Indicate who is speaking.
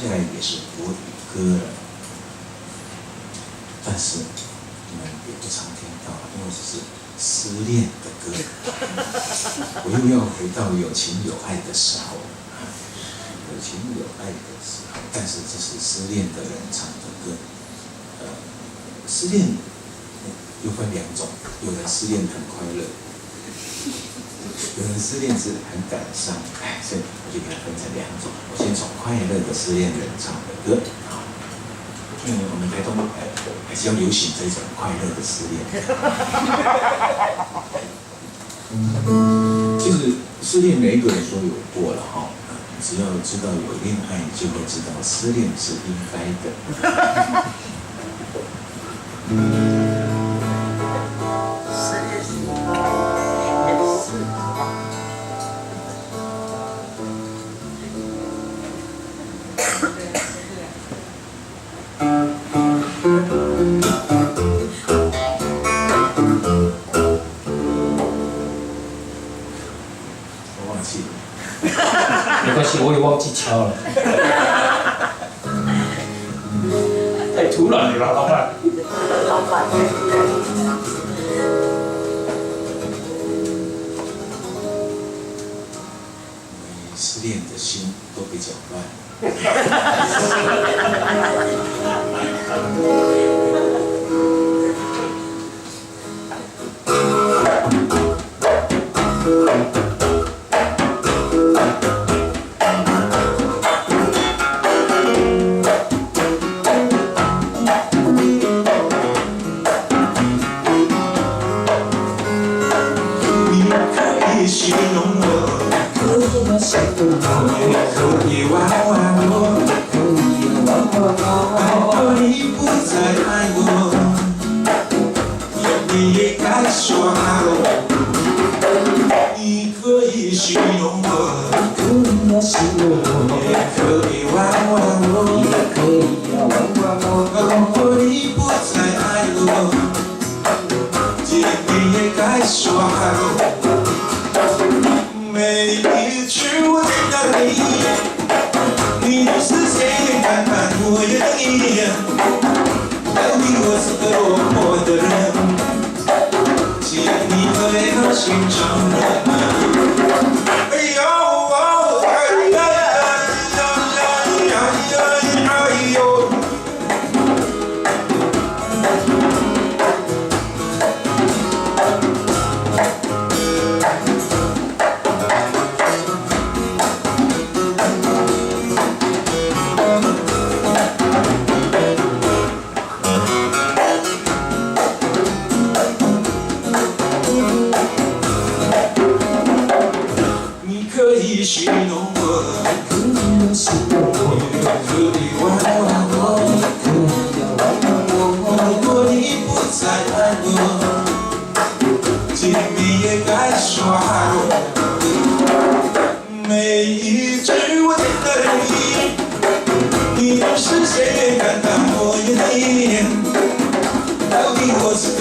Speaker 1: 下来也是国语歌了，但是你们也不常听到，因为这是失恋的歌。我又要回到有情有爱的时候，有情有爱的时候，但是这是失恋的人唱的歌。失恋又分两种，有人失恋很快乐，有人失恋是很感伤，所以我就给它分成两种。我先从快乐的失恋人唱的歌啊，因为我们台东还是要流行这种快乐的失恋。其实失恋每一个人都有过了哈，只要知道有恋爱，就会知道失恋是应该的。
Speaker 2: 没关系，我也忘记敲了。太突然了吧，老板。老板。
Speaker 1: 失恋的心都比较乱。形容我，可以形容我，可以玩玩我，可以玩玩我。你不再爱我，你也该说我。你可以形容我，可以形容我，也可以玩玩我，也可以玩玩我。你不再爱我，你也该说我。每一句我听到你的视线看看我眼里，到底我是个落魄的人，请你回到心上人。哎呦！形容我，可以形容我，可以玩玩我，可以玩玩我。如果你不再爱我，见面也该说好。每一句我的你用视线看看我眼里，到底我是个